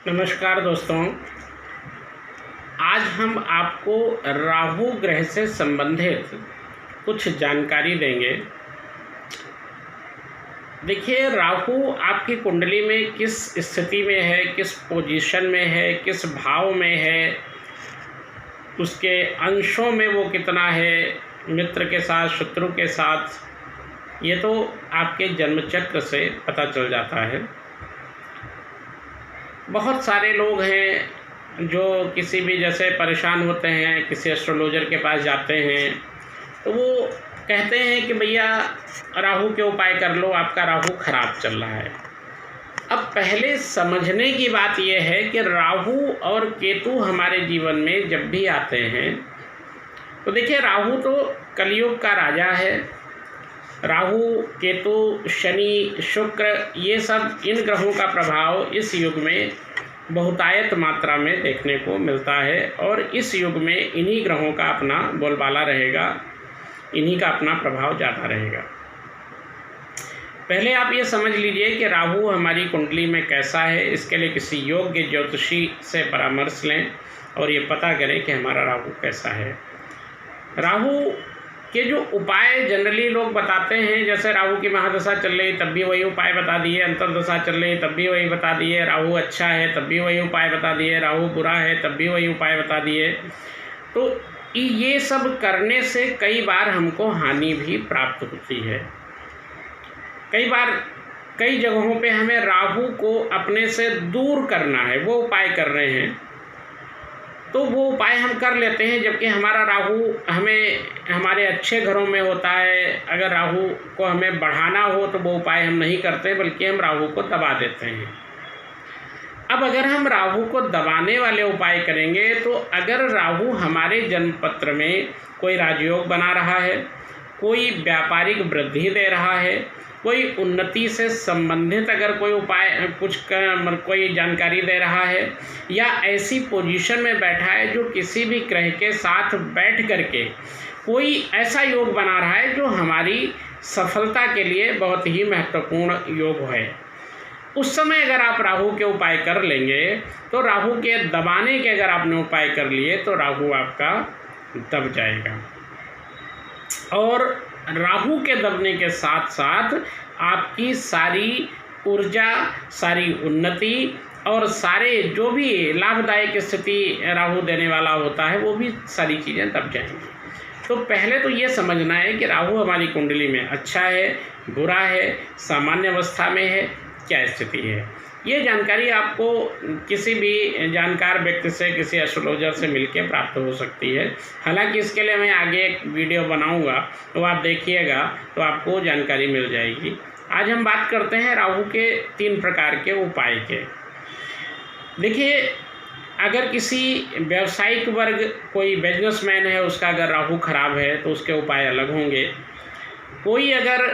नमस्कार दोस्तों। आज हम आपको राहु ग्रह से संबंधित कुछ जानकारी देंगे। देखिए, राहु आपकी कुंडली में किस स्थिति में है, किस पोजीशन में है, किस भाव में है, उसके अंशों में वो कितना है, मित्र के साथ, शत्रु के साथ, ये तो आपके जन्मचक्र से पता चल जाता है। बहुत सारे लोग हैं जो किसी भी जैसे परेशान होते हैं, किसी एस्ट्रोलॉजर के पास जाते हैं तो वो कहते हैं कि भैया राहु के उपाय कर लो, आपका राहु खराब चल रहा है। अब पहले समझने की बात यह है कि राहु और केतु हमारे जीवन में जब भी आते हैं तो देखिए, राहु तो कलयुग का राजा है। राहु, केतु, शनि, शुक्र, ये सब इन ग्रहों का प्रभाव इस युग में बहुतायत मात्रा में देखने को मिलता है और इस युग में इन्हीं ग्रहों का अपना बोलबाला रहेगा, इन्हीं का अपना प्रभाव ज़्यादा रहेगा। पहले आप ये समझ लीजिए कि राहु हमारी कुंडली में कैसा है। इसके लिए किसी योग्य ज्योतिषी से परामर्श लें और ये पता करें कि हमारा राहु कैसा है। राहु के जो उपाय जनरली लोग बताते हैं, जैसे राहु की महादशा चल रही तब भी वही उपाय बता दिए, अंतर्दशा चल रही तब भी वही बता दिए, राहु अच्छा है तब भी वही उपाय बता दिए, राहु बुरा है तब भी वही उपाय बता दिए। तो ये सब करने से कई बार हमको हानि भी प्राप्त होती है। कई बार कई जगहों पे हमें राहु को अपने से दूर करना है, वो उपाय कर रहे हैं तो वो उपाय हम कर लेते हैं, जबकि हमारा राहु हमें हमारे अच्छे घरों में होता है। अगर राहु को हमें बढ़ाना हो तो वो उपाय हम नहीं करते, बल्कि हम राहु को दबा देते हैं। अब अगर हम राहु को दबाने वाले उपाय करेंगे तो अगर राहु हमारे जन्मपत्र में कोई राजयोग बना रहा है, कोई व्यापारिक वृद्धि दे रहा है, कोई उन्नति से संबंधित अगर कोई उपाय कोई जानकारी दे रहा है, या ऐसी पोजीशन में बैठा है जो किसी भी ग्रह के साथ बैठ करके कोई ऐसा योग बना रहा है जो हमारी सफलता के लिए बहुत ही महत्वपूर्ण योग है, उस समय अगर आप राहु के उपाय कर लेंगे तो राहु के दबाने के अगर आपने उपाय कर लिए तो राहु आपका दब जाएगा। और राहु के दबने के साथ साथ आपकी सारी ऊर्जा, सारी उन्नति और सारे जो भी लाभदायक स्थिति राहु देने वाला होता है वो भी सारी चीज़ें दब जाएंगी। तो पहले तो ये समझना है कि राहु हमारी कुंडली में अच्छा है, बुरा है, सामान्य अवस्था में है, क्या स्थिति है। ये जानकारी आपको किसी भी जानकार व्यक्ति से, किसी एस्ट्रोलॉजर से मिलकर प्राप्त हो सकती है। हालांकि इसके लिए मैं आगे एक वीडियो बनाऊंगा तो आप देखिएगा तो आपको जानकारी मिल जाएगी। आज हम बात करते हैं राहु के 3 प्रकार के उपाय के। देखिए, अगर किसी व्यावसायिक वर्ग, कोई बिजनेसमैन है, उसका अगर राहु खराब है तो उसके उपाय अलग होंगे। कोई अगर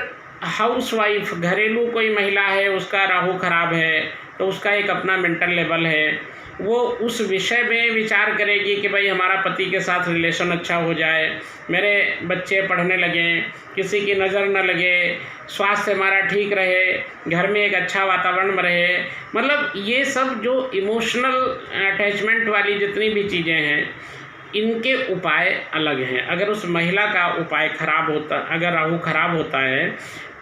हाउसवाइफ, घरेलू कोई महिला है, उसका राहु खराब है तो उसका एक अपना मेंटल लेवल है, वो उस विषय में विचार करेगी कि भाई हमारा पति के साथ रिलेशन अच्छा हो जाए, मेरे बच्चे पढ़ने लगें, किसी की नज़र न लगे, स्वास्थ्य हमारा ठीक रहे, घर में एक अच्छा वातावरण रहे। मतलब ये सब जो इमोशनल अटैचमेंट वाली जितनी भी चीज़ें हैं, इनके उपाय अलग हैं। अगर उस महिला का उपाय खराब होता, अगर राहु खराब होता है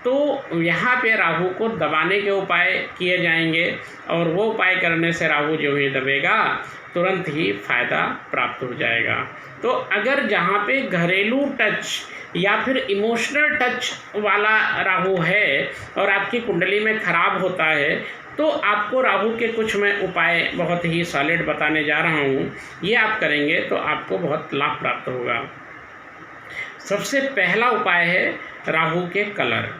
तो यहाँ पे राहु को दबाने के उपाय किए जाएंगे और वो उपाय करने से राहु जो ही दबेगा तुरंत ही फ़ायदा प्राप्त हो जाएगा। तो अगर जहाँ पे घरेलू टच या फिर इमोशनल टच वाला राहु है और आपकी कुंडली में खराब होता है तो आपको राहु के कुछ मैं उपाय बहुत ही सॉलिड बताने जा रहा हूँ। ये आप करेंगे तो आपको बहुत लाभ प्राप्त होगा। सबसे पहला उपाय है राहु के कलर।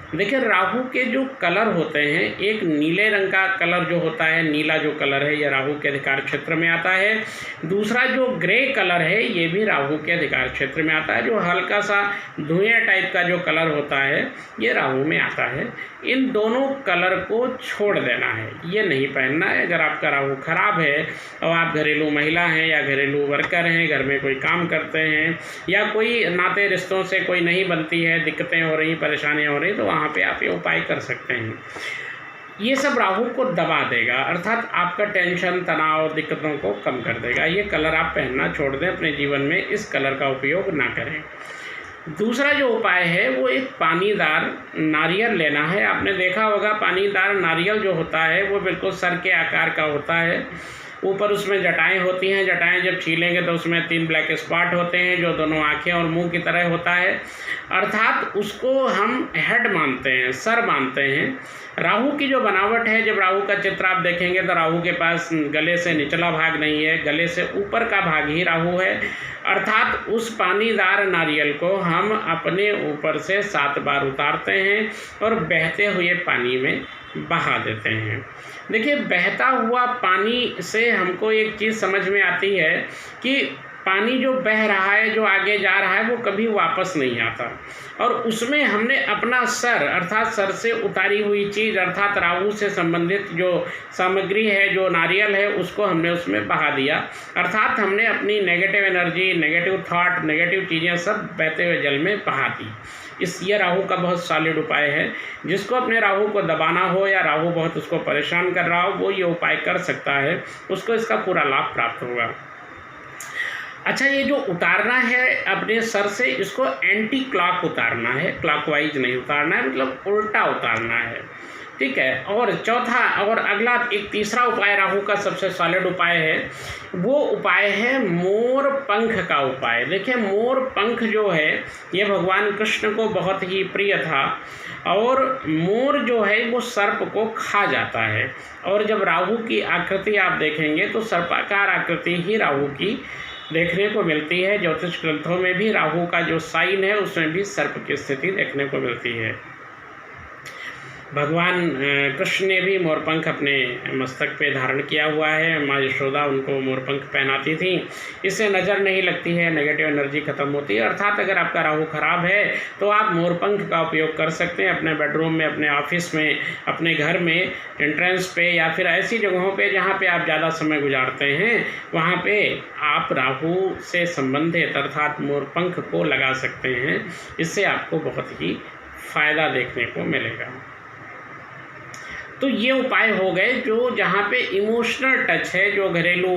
देखिए, राहु के जो कलर होते हैं, एक नीले रंग का कलर जो होता है, नीला जो कलर है ये राहु के अधिकार क्षेत्र में आता है। दूसरा जो ग्रे कलर है ये भी राहु के अधिकार क्षेत्र में आता है। जो हल्का सा धुएं टाइप का जो कलर होता है ये राहु में आता है। इन दोनों कलर को छोड़ देना है, ये नहीं पहनना है। अगर आपका राहु खराब है और आप घरेलू महिला हैं या घरेलू वर्कर हैं, घर में कोई काम करते हैं या कोई नाते रिश्तों से कोई नहीं बनती है, दिक्कतें हो रही, परेशानियाँ हो रही, तो वहाँ पे आप ये उपाय कर सकते हैं। ये सब राहु को दबा देगा, अर्थात आपका टेंशन, तनाव, दिक्कतों को कम कर देगा। ये कलर आप पहनना छोड़ दें अपने जीवन में, इस कलर का उपयोग ना करें। दूसरा जो उपाय है वो एक पानीदार नारियल लेना है। आपने देखा होगा पानीदार नारियल जो होता है वो बिल्कुल सर के आकार का होता है, ऊपर उसमें जटाएं होती हैं, जटाएं जब छीलेंगे तो उसमें 3 ब्लैक स्पॉट होते हैं जो दोनों आँखें और मुंह की तरह होता है, अर्थात उसको हम हेड मानते हैं, सर मानते हैं। राहु की जो बनावट है, जब राहु का चित्र आप देखेंगे तो राहु के पास गले से निचला भाग नहीं है, गले से ऊपर का भाग ही राहु है, अर्थात उस पानीदार नारियल को हम अपने ऊपर से 7 बार उतारते हैं और बहते हुए पानी में बहा देते हैं। देखिए, बहता हुआ पानी से हमको एक चीज़ समझ में आती है कि पानी जो बह रहा है, जो आगे जा रहा है, वो कभी वापस नहीं आता, और उसमें हमने अपना सर, अर्थात सर से उतारी हुई चीज़, अर्थात राहु से संबंधित जो सामग्री है, जो नारियल है, उसको हमने उसमें बहा दिया, अर्थात हमने अपनी negative energy, negative thought, negative चीज़ें सब बहते हुए जल में बहा दी। ये राहु का बहुत सॉलिड उपाय है। जिसको अपने राहु को दबाना हो या राहु बहुत उसको परेशान कर रहा हो, वो ये उपाय कर सकता है, उसको इसका पूरा लाभ प्राप्त होगा। अच्छा, ये जो उतारना है अपने सर से, इसको एंटी क्लॉक उतारना है, क्लॉकवाइज नहीं उतारना है, मतलब उल्टा उतारना है, ठीक है। और चौथा और अगला एक तीसरा उपाय राहु का सबसे सॉलिड उपाय है, वो उपाय है मोर पंख का उपाय। देखिए, मोर पंख जो है ये भगवान कृष्ण को बहुत ही प्रिय था, और मोर जो है वो सर्प को खा जाता है, और जब राहु की आकृति आप देखेंगे तो सर्पाकार आकृति ही राहु की देखने को मिलती है। ज्योतिष ग्रंथों में भी राहु का जो साइन है उसमें भी सर्प की स्थिति देखने को मिलती है। भगवान कृष्ण ने भी मोरपंख अपने मस्तक पे धारण किया हुआ है, माँ यशोदा उनको मोरपंख पहनाती थी। इससे नज़र नहीं लगती है, नेगेटिव एनर्जी खत्म होती है। अर्थात अगर आपका राहु खराब है तो आप मोरपंख का उपयोग कर सकते हैं अपने बेडरूम में, अपने ऑफिस में, अपने घर में, एंट्रेंस पे, या फिर ऐसी जगहों पे जहाँ पे आप ज़्यादा समय गुजारते हैं, वहाँ पे आप राहु से संबंधित अर्थात मोरपंख को लगा सकते हैं। इससे आपको बहुत ही फ़ायदा देखने को मिलेगा। तो ये उपाय हो गए जो जहाँ पे इमोशनल टच है, जो घरेलू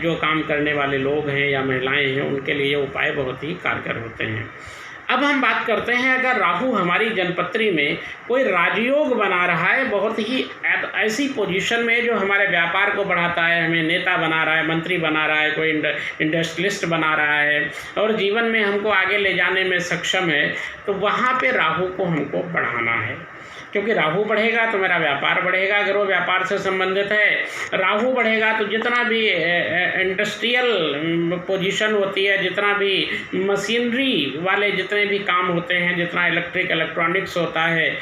जो काम करने वाले लोग हैं या महिलाएं हैं, उनके लिए ये उपाय बहुत ही कारगर होते हैं। अब हम बात करते हैं, अगर राहु हमारी जन्मपत्री में कोई राजयोग बना रहा है, बहुत ही ऐसी पोजीशन में जो हमारे व्यापार को बढ़ाता है, हमें नेता बना रहा है, मंत्री बना रहा है, कोई इंडस्ट्रियलिस्ट बना रहा है, और जीवन में हमको आगे ले जाने में सक्षम है, तो वहाँ पे राहु को हमको बढ़ाना है। क्योंकि राहु बढ़ेगा तो मेरा व्यापार बढ़ेगा, अगर वो व्यापार से संबंधित है। राहु बढ़ेगा तो जितना भी इंडस्ट्रियल पोजीशन होती है, जितना भी मशीनरी वाले जितने भी काम होते हैं, जितना इलेक्ट्रॉनिक्स होता है,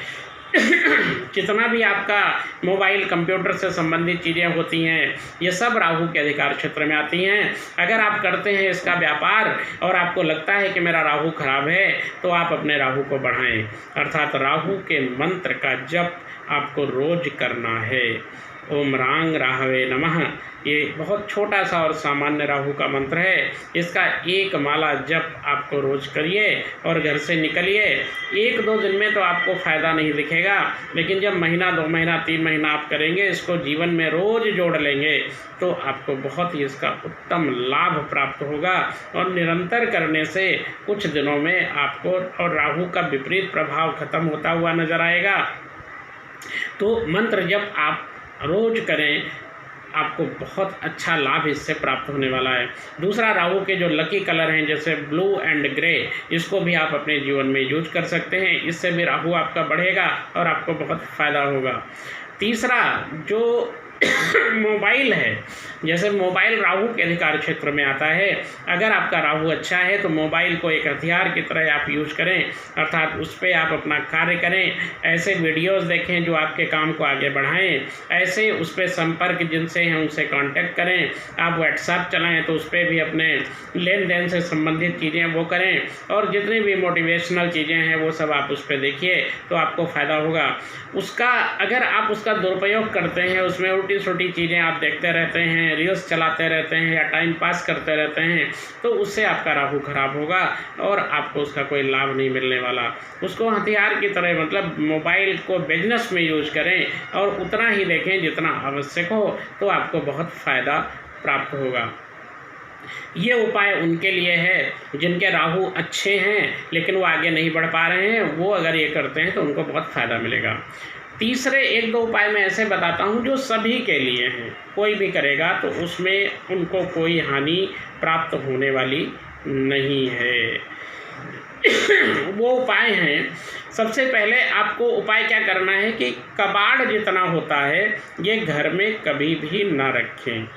जितना भी आपका मोबाइल कंप्यूटर से संबंधित चीज़ें होती हैं, ये सब राहु के अधिकार क्षेत्र में आती हैं। अगर आप करते हैं इसका व्यापार और आपको लगता है कि मेरा राहु खराब है, तो आप अपने राहु को बढ़ाएं, अर्थात राहु के मंत्र का जप आपको रोज करना है। ओम रांग राहवे नमः, ये बहुत छोटा सा और सामान्य राहु का मंत्र है। इसका 1 माला जप आपको रोज करिए और घर से निकलिए। 1-2 दिन में तो आपको फ़ायदा नहीं दिखेगा, लेकिन जब महीना, 2 महीना, 3 महीना आप करेंगे, इसको जीवन में रोज जोड़ लेंगे, तो आपको बहुत ही इसका उत्तम लाभ प्राप्त होगा। और निरंतर करने से कुछ दिनों में आपको और राहु का विपरीत प्रभाव खत्म होता हुआ नजर आएगा। तो मंत्र जप आप रोज करें, आपको बहुत अच्छा लाभ इससे प्राप्त होने वाला है। दूसरा, राहु के जो लकी कलर हैं जैसे ब्लू एंड ग्रे, इसको भी आप अपने जीवन में यूज कर सकते हैं। इससे भी राहु आपका बढ़ेगा और आपको बहुत फ़ायदा होगा। तीसरा, जो मोबाइल है, जैसे मोबाइल राहु के अधिकार क्षेत्र में आता है। अगर आपका राहु अच्छा है तो मोबाइल को एक हथियार की तरह आप यूज करें, अर्थात उस पर आप अपना कार्य करें, ऐसे वीडियोस देखें जो आपके काम को आगे बढ़ाएं, ऐसे उस पर संपर्क जिनसे हैं उनसे कांटेक्ट करें। आप व्हाट्सएप चलाएं तो उस पर भी अपने लेन देन से संबंधित चीज़ें वो करें, और जितनी भी मोटिवेशनल चीज़ें हैं वो सब आप उस पर देखिए, तो आपको फ़ायदा होगा। उसका अगर आप उसका दुरुपयोग करते हैं, उसमें उल्टी छोटी चीज़ें आप देखते रहते हैं, हैं, रील्स चलाते रहते हैं या टाइम पास करते रहते हैं, तो उससे आपका राहु खराब होगा और आपको उसका कोई लाभ नहीं मिलने वाला। उसको हथियार की तरह, मतलब मोबाइल को बिजनेस में यूज़ करें और उतना ही देखें जितना आवश्यक हो, तो आपको बहुत फ़ायदा प्राप्त होगा। ये उपाय उनके लिए है जिनके राहु अच्छे हैं लेकिन वो आगे नहीं बढ़ पा रहे हैं, वो अगर ये करते हैं तो उनको बहुत फ़ायदा मिलेगा। तीसरे 1-2 उपाय मैं ऐसे बताता हूँ जो सभी के लिए हैं, कोई भी करेगा तो उसमें उनको कोई हानि प्राप्त होने वाली नहीं है। वो उपाय हैं, सबसे पहले आपको उपाय क्या करना है कि कबाड़ जितना होता है ये घर में कभी भी ना रखें।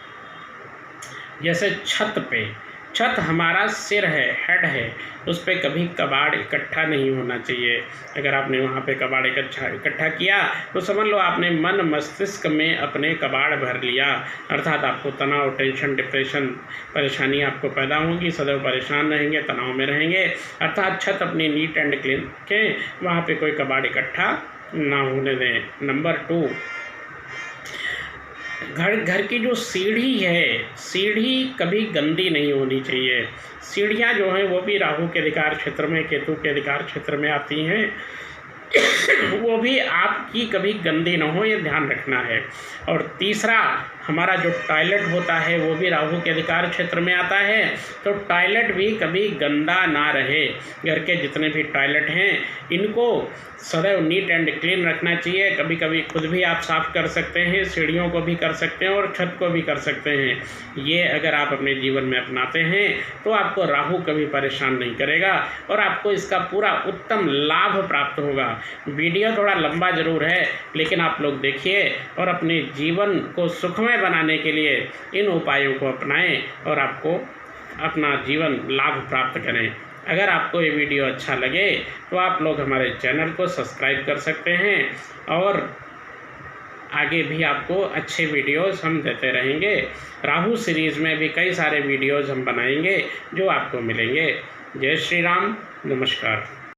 जैसे छत हमारा सिर है, हेड है, उस पर कभी कबाड़ इकट्ठा नहीं होना चाहिए। अगर आपने वहाँ पे कबाड़ इकट्ठा किया तो समझ लो आपने मन मस्तिष्क में अपने कबाड़ भर लिया, अर्थात आपको तनाव, टेंशन, डिप्रेशन, परेशानी आपको पैदा होगी, सदैव परेशान रहेंगे, तनाव में रहेंगे। अर्थात छत अपनी नीट एंड क्लीन रखें, वहाँ पे कोई कबाड़ इकट्ठा ना होने दें। नंबर 2, घर की जो सीढ़ी है, सीढ़ी कभी गंदी नहीं होनी चाहिए। सीढ़ियाँ जो हैं वो भी राहु के अधिकार क्षेत्र में, केतु के अधिकार क्षेत्र में आती हैं। वो भी आपकी कभी गंदी ना हो, ये ध्यान रखना है। और तीसरा, हमारा जो टॉयलेट होता है वो भी राहु के अधिकार क्षेत्र में आता है, तो टॉयलेट भी कभी गंदा ना रहे। घर के जितने भी टॉयलेट हैं इनको सदैव नीट एंड क्लीन रखना चाहिए। कभी कभी खुद भी आप साफ़ कर सकते हैं, सीढ़ियों को भी कर सकते हैं और छत को भी कर सकते हैं। ये अगर आप अपने जीवन में अपनाते हैं तो आपको राहु कभी परेशान नहीं करेगा और आपको इसका पूरा उत्तम लाभ प्राप्त होगा। वीडियो थोड़ा लंबा ज़रूर है लेकिन आप लोग देखिए और अपने जीवन को सुखमय बनाने के लिए इन उपायों को अपनाएं और आपको अपना जीवन लाभ प्राप्त करें। अगर आपको ये वीडियो अच्छा लगे तो आप लोग हमारे चैनल को सब्सक्राइब कर सकते हैं और आगे भी आपको अच्छे वीडियोस हम देते रहेंगे। राहु सीरीज़ में भी कई सारे वीडियोस हम बनाएंगे जो आपको मिलेंगे। जय श्री राम, नमस्कार।